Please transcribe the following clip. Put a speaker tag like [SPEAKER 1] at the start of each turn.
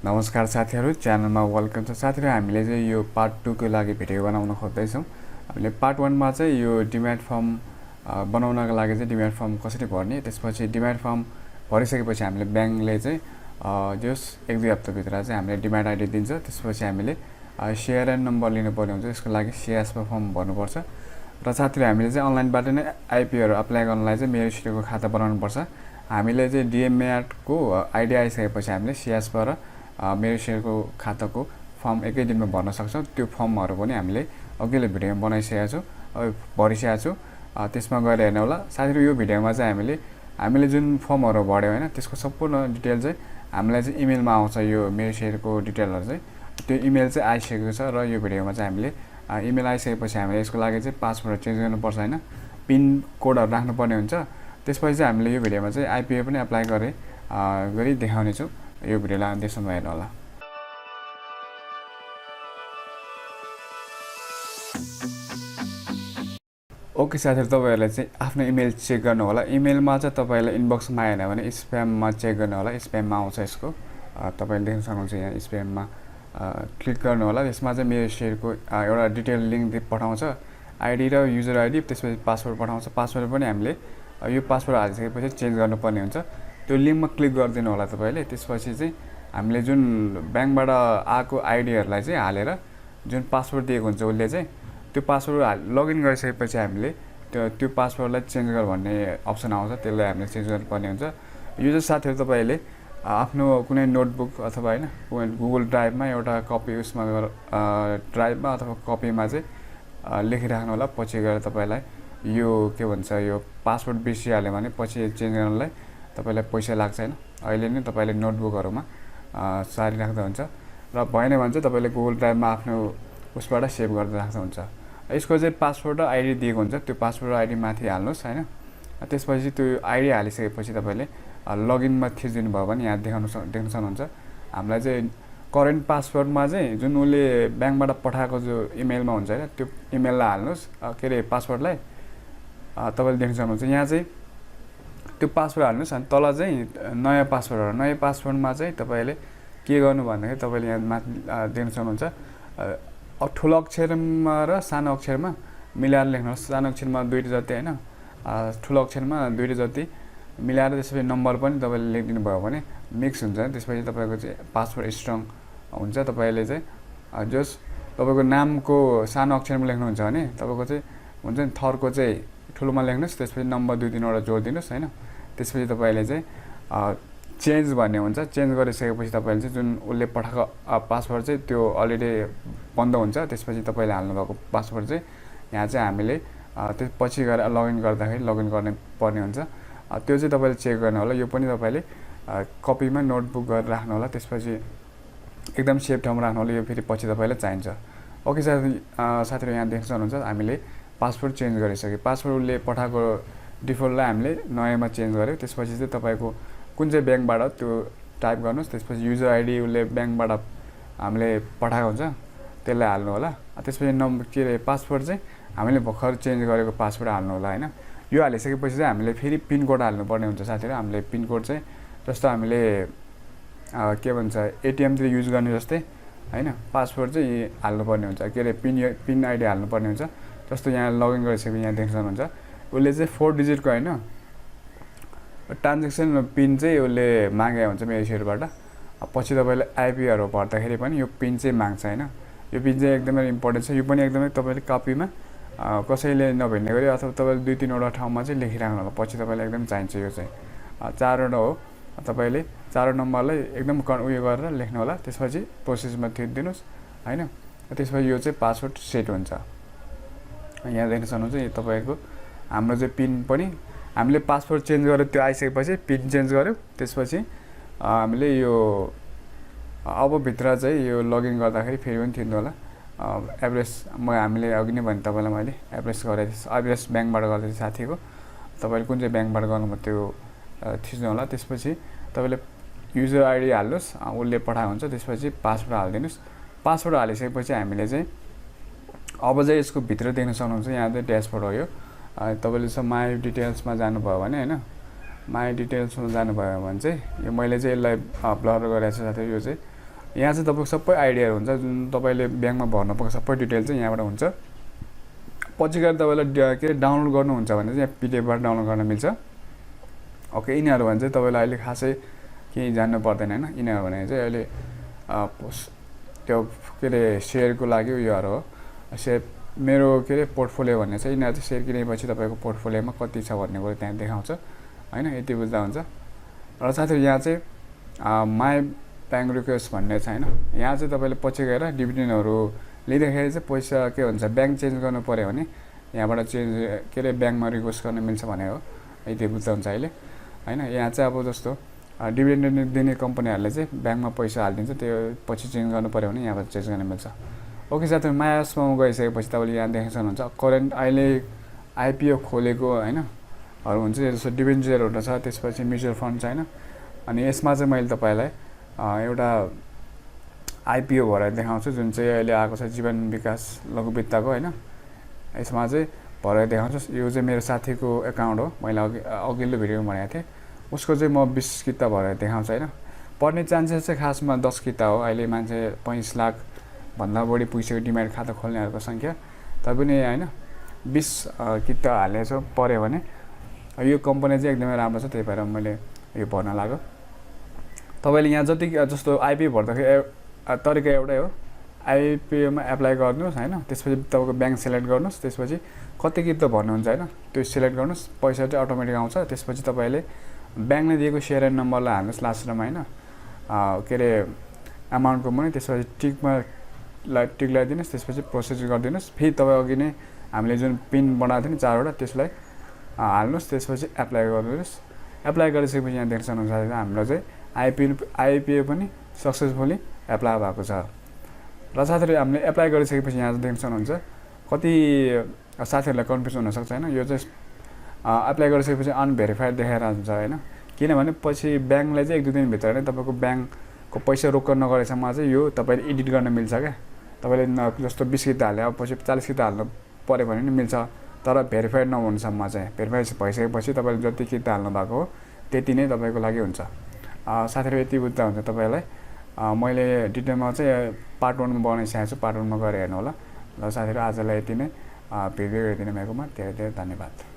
[SPEAKER 1] नमस्कार साथीहरु, च्यानलमा वेलकम छ। साथीहरु, हामीले चाहिँ यो पार्ट 2 को लागि भिडियो बनाउन खोज्दै छौं। हामीले पार्ट 1 मा चाहिँ यो डिम्याट फर्म बनाउनको लागि चाहिँ डिम्याट फर्म कसरी भर्ने, त्यसपछि डिम्याट फर्म भरिसकेपछि हामीले ब्याङ्कले चाहिँ जस 1-2 हप्ता भित्र चाहिँ हामीले डिम्याट आइडी दिन्छ। त्यसपछि हामीले सिआरएन नम्बर लिनुपर्ने हुन्छ। यसको लागि ASBA फर्म भर्नुपर्छ। र साथीहरु, हामीले चाहिँ अनलाइनबाट नै आइपीओहरु अप्लाई गर्नलाई चाहिँ MeroShare को खाता बनाउनु पर्छ। हामीले चाहिँ डिएमएट को आइडी आइसकेपछि हामीले ASBA र MeroShare को खाताको फर्म एकै दिनमा भर्न सक्छौं। त्यो फर्महरु पनि हामीले अघिल्लो भिडियोमा बनाइसकेका छौं, भरिसकेका छौं। त्यसमा गएर हेर्नु होला। साथीहरु, यो भिडियोमा चाहिँ हामीले जुन फर्महरु भर्यौ हैन, त्यसको सम्पूर्ण डिटेल चाहिँ हामीलाई चाहिँ इमेलमा आउँछ। यो MeroShare को डिटेलहरु चाहिँ त्यो इमेल चाहिँ आइसकेको छ र यो भिडियोमा चाहिँ हामीले इमेल आइसकेपछि हामीले यसको लागि चाहिँ पासवर्ड चेन्ज गर्नुपर्छ हैन, पिन कोडहरु राख्नुपर्ने हुन्छ। त्यसपछि चाहिँ हामीले यो भिडियोमा चाहिँ आइपीओ पनि अप्लाई गरी देखाउने छौं। यो भिडियोलाई अन्त्यसम्म हेर्नु होला। ओके साथीहरु, तपाईहरुले चाहिँ आफ्नो इमेल चेक गर्नु होला। इमेलमा चाहिँ तपाईलाई इनबक्समा आएन भने स्प्याममा चेक गर्नु होला। स्प्याममा आउँछ यसको, तपाईले देख्न सक्नुहुन्छ। यहाँ स्प्याममा क्लिक गर्नु होला। यसमा चाहिँ MeroShare को एउटा डिटेल लिंक पठाउँछ, आइडी र युजर आइडी, त्यसपछि पासवर्ड पठाउँछ। पासवर्ड पनि हामीले यो पासवर्ड हालिसकेपछि चेन्ज गर्नुपर्ने हुन्छ। त्यो लिंकमा क्लिक गरिदिनु होला तपाईले। त्यसपछि चाहिँ हामीले जुन ब्याङ्कबाट आएको आइडीहरुलाई चाहिँ हालेर जुन पासवर्ड दिएको हुन्छ उसले चाहिँ त्यो पासवर्ड लगइन गरिसकेपछि हामीले त्यो पासवर्डलाई चेन्ज गर भन्ने अप्सन आउँछ। त्यसलाई हामीले चेन्ज गर्नुपर्ने हुन्छ। यो चाहिँ साथीहरु, तपाईले आफ्नो कुनै नोटबुक अथवा हैन गुगल ड्राइभमा एउटा कपी उसमा ड्राइभमा अथवा कपीमा चाहिँ लेखिराख्नु होला। पछि गएर तपाईलाई यो के भन्छ, यो पासवर्ड बिर्सिहाल्यो भने पछि चेन्ज गर्नलाई तपाईलाई पैसा लाग्छ हैन। अहिले नै तपाईले नोटबुकहरुमा सारी राख्दा हुन्छ। र भएन भने चाहिँ तपाईले गुगल ड्राइभमा आफ्नो उसबाट सेभ गर्दै राख्दा हुन्छ। यसको चाहिँ पासवर्ड र आइडी दिएको हुन्छ। त्यो पासवर्ड र आइडी माथि हाल्नुस् हैन। त्यसपछि त्यो आइडी हालिसकेपछि तपाईले लगइनमा थिच्दिनु भयो भने यहाँ देख्न सक्नुहुन्छ। हामीलाई चाहिँ करेन्ट पासवर्डमा चाहिँ जुन उले ब्याङ्कबाट पठाएको जो इमेलमा हुन्छ हैन, त्यो इमेललाई हाल्नुस्। के रे पासवर्डलाई तपाईले देख्न सक्नुहुन्छ। यहाँ चाहिँ त्यो पासवर्ड हाल्नुस् अनि तल चाहिँ नयाँ पासवर्डमा चाहिँ तपाईले के गर्नु भन्दाखेरि तपाईले यहाँ माथि देख्न सक्नुहुन्छ। ठुलो अक्षरमा र सानो अक्षरमा मिलाएर लेख्नुहोस्। सानो अक्षरमा 2 जति हैन, ठुलो अक्षरमा 2 जति मिलाएर त्यसपछि नम्बर पनि तपाईले लेखिदिनु भयो भने मिक्स हुन्छ। त्यसपछि तपाईको चाहिँ पासवर्ड स्ट्रङ हुन्छ। तपाईले चाहिँ जस तपाईको नामको सानो अक्षरमा लेख्नुहुन्छ भने तपाईको चाहिँ हुन्छ नि थरको चाहिँ ठुलोमा लेख्नुस्। त्यसपछि नम्बर 2-3 वटा जोड्दिनुस् हैन। त्यसपछि तपाईले चाहिँ चेन्ज भन्ने हुन्छ। चेन्ज गरिसकेपछि तपाईले चाहिँ जुन उले पठाएको पासवर्ड चाहिँ त्यो अलरेडी बन्द हुन्छ। त्यसपछि तपाईले हाल्नु भएको पासवर्ड चाहिँ यहाँ चाहिँ हामीले त्यसपछि गएर लगइन गर्दाखेरि लगइन गर्ने पर्ने हुन्छ। त्यो चाहिँ तपाईले चेक गर्नु होला। यो पनि तपाईले कपीमा नोटबुक गरेर राख्नु होला। त्यसपछि एकदम सेफ ठाउँमा राख्नु होला। यो फेरि पछि तपाईलाई चाहिन्छ। ओके साथीहरु, यहाँ देख्न सक्नुहुन्छ हामीले पासवर्ड चेन्ज गरिसके। पासवर्ड उले पठाएको डिफल्टलाई हामीले नयाँमा चेन्ज गर्यो। त्यसपछि चाहिँ तपाईको कुन चाहिँ ब्याङ्कबाट त्यो टाइप गर्नुस्। त्यसपछि युजर आइडी उले ब्याङ्कबाट हामीले पठाएको हुन्छ त्यसलाई हाल्नु होला। त्यसपछि नम्बर के रे पासवर्ड चाहिँ हामीले भर्खर चेन्ज गरेको पासवर्ड हाल्नु होला हैन। यो हालिसकेपछि चाहिँ हामीले फेरि पिन कोड हाल्नु पर्ने हुन्छ। साथीहरु, हामीले पिन कोड चाहिँ जस्तो हामीले के भन्छ एटीएम तिर युज गर्ने जस्तै हैन, पासवर्ड चाहिँ हाल्नु पर्ने हुन्छ। के रे पिन आइडी हाल्नु पर्ने हुन्छ। जस्तो यहाँ लगइन गरिसकेपछि यहाँ देख्न सक्नुहुन्छ उले चाहिँ 4 डिजिटको हैन ट्रान्ज्याक्सन पिन चाहिँ उले मागेको हुन्छ MeroShareबाट। पछि तपाईले आइपीओहरु भर्दाखेरि पनि यो पिन चाहिँ माग्छ हैन। यो पिन चाहिँ एकदमै इम्पोर्टेन्ट छ। यो पनि एकदमै तपाईले कपीमा कसैले नभेट्ने गरी अथवा तपाईले 2-3 वटा ठाउँमा चाहिँ लेखिराख्नु होला। पछि तपाईलाई एकदम चाहिन्छ। यो चाहिँ 4 वटा हो। तपाईले 4 नम्बरलाई एकदम उयो गरेर लेख्नु होला। त्यसपछि प्रोसेसमा थिच्दिनुस् हैन। त्यसपछि यो चाहिँ पासवर्ड सेट हुन्छ। यहाँ देख्न सक्नुहुन्छ तपाईको हाम्रो चाहिँ पिन पनि हामीले पासवर्ड चेन्ज गरेर त्यो आइसकेपछि पिन चेन्ज गर्यो। त्यसपछि हामीले यो अब भित्र चाहिँ यो लगइन गर्दाखेरि फेरि पनि थिच्नु होला। एड्रेस हामीले अघि नै भने तपाईलाई मैले एड्रेस गरेँ। एड्रेस ब्याङ्कबाट गर्दै साथीको तपाईले कुन चाहिँ ब्याङ्कबाट गर्नुभयो त्यो थिच्नु होला। त्यसपछि तपाईले युजर आइडी हाल्नुस्, उले पठाएको हुन्छ। त्यसपछि पासवर्ड हाल्दिनुस्। पासवर्ड हालिसकेपछि हामीले चाहिँ अब चाहिँ यसको भित्र देख्न सक्नुहुन्छ। यहाँ चाहिँ ड्याशबोर्ड हो। यो तपाईले माई डिटेल्समा जानुभयो भने हैन, माई डिटेल्समा जानुभयो भने चाहिँ यो मैले चाहिँ यसलाई ब्लर गरेको छु साथै। यो चाहिँ यहाँ चाहिँ तपाईँको सबै आइडियाहरू हुन्छ, जुन तपाईँले ब्याङ्कमा भर्नुपर्ने सबै डिटेल चाहिँ यहाँबाट हुन्छ। पछि गएर तपाईँलाई के अरे डाउनलोड गर्नुहुन्छ भने चाहिँ यहाँ पिडिएफबाट डाउनलोड गर्न मिल्छ। ओके, यिनीहरू भने चाहिँ तपाईँलाई अहिले खासै केही जान्नु पर्दैन होइन। यिनीहरू भने चाहिँ अहिले त्यो के अरे सेयरको लागि उयोहरू हो। सेयर मेरो के अरे पोर्टफोलियो भन्ने चाहिँ यिनीहरू चाहिँ सेयर किनेपछि तपाईँको पोर्टफोलियोमा कति छ भन्ने कुरो त्यहाँ देखाउँछ होइन। यति बुझ्दा हुन्छ। र साथै यहाँ चाहिँ माई ब्याङ्क रिक्वेस्ट भन्ने छ होइन। यहाँ चाहिँ तपाईँले पछि गएर डिभिडेन्डहरू लिँदाखेरि चाहिँ पैसा के भन्छ ब्याङ्क चेन्ज गर्नु पऱ्यो भने यहाँबाट चेन्ज के अरे ब्याङ्कमा रिक्वेस्ट गर्न मिल्छ भने हो। यति बुझ्दा हुन्छ अहिले होइन। यहाँ चाहिँ अब जस्तो डिभिडेन्ड दिने कम्पनीहरूले चाहिँ ब्याङ्कमा पैसा हालिदिन्छ, त्यो पछि चेन्ज गर्नु पऱ्यो भने यहाँबाट चेन्ज गर्न मिल्छ। ओके साथीहरू, मायासमा गइसकेपछि तपाईँले यहाँ देख्न सक्नुहुन्छ करेन्ट अहिले आइपिओ खोलेको होइन हुन्छ, जस्तो डिबेन्चरहरू छ, त्यसपछि म्युचुअल फन्ड छ होइन। अनि यसमा चाहिँ मैले तपाईँलाई एउटा आइपिओ भएर देखाउँछु जुन चाहिँ अहिले आएको छ जीवन विकास लघु वित्तको होइन। यसमा चाहिँ भएर देखाउँछु। यो चाहिँ मेरो साथीको एकाउन्ट हो, मैले अघिल्लो भिडियोमा भनेको थिएँ। उसको चाहिँ म 20 किता भएर देखाउँछु होइन। पर्ने चान्सेस चाहिँ खासमा 10 किता हो। अहिले मान्छे 25 लाख भन्दा बढी पुगिसक्यो डिमाट खाता खोल्नेहरूको सङ्ख्या। तैपनि होइन 20 किता हालेको पऱ्यो भने यो कम्पनी चाहिँ एकदमै राम्रो छ, त्यही भएर मैले यो भर्न लाग्यो। तपाईँले यहाँ जति जस्तो आइपिओ भर्दाखेरि तरिका एउटै हो। आइपिओमा एप्लाई गर्नुहोस् होइन, त्यसपछि तपाईँको ब्याङ्क सेलेक्ट गर्नुहोस्, त्यसपछि कति किता भर्नुहुन्छ होइन त्यो सेलेक्ट गर्नुहोस्, पैसा चाहिँ अटोमेटिक आउँछ। त्यसपछि तपाईँले ब्याङ्कले दिएको सेयर एन्ड नम्बरलाई हाल्नुहोस् लास्टमा होइन, के अरे एमाउन्टको मनी, त्यसपछि टिक लगाइदिनुहोस्, त्यसपछि प्रोसेस गरिदिनुहोस्। फेरि तपाईँ अघि नै हामीले जुन पिन बनाएको थियो नि 4वटा त्यसलाई हाल्नुहोस्, त्यसपछि एप्लाई गरिदिनुहोस्। एप्लाई गरिसकेपछि यहाँ देख्न सक्नुहुन्छ हाम्रो चाहिँ आइपिओ पनि सक्सेसफुली एप्लाई भएको छ। र साथीहरू हामीले एप्लाई गरिसकेपछि यहाँ देख्न सक्नुहुन्छ कति साथीहरूलाई कन्फ्युज हुनसक्छ होइन। यो चाहिँ एप्लाई गरिसकेपछि अनभेरिफाइड देखाएर हुन्छ होइन। किनभने पछि ब्याङ्कले चाहिँ 1-2 दिनभित्र नै तपाईँको ब्याङ्कको पैसा रोक्न नगरेसम्म चाहिँ यो तपाईँले एडिट गर्न मिल्छ क्या। तपाईँले जस्तो 20 किता हाल्यो, अब पछि 40 किता हाल्नु पऱ्यो भने नि मिल्छ, तर भेरिफाइड नहुनुसम्म चाहिँ। भेरिफाइड भइसकेपछि तपाईँले जति किता हाल्नु भएको हो त्यति नै तपाईँको लागि हुन्छ। साथीहरू यति बुझ्दा हुन्छ तपाईँलाई। मैले डिटेलमा चाहिँ पार्ट 1 मा बनाइसकेको छु, पार्ट 1 मा गएर हेर्नु होला। ल साथीहरू आजलाई यति नै, भिडियो हेरिदिनु भएकोमा धेरै धेरै धन्यवाद।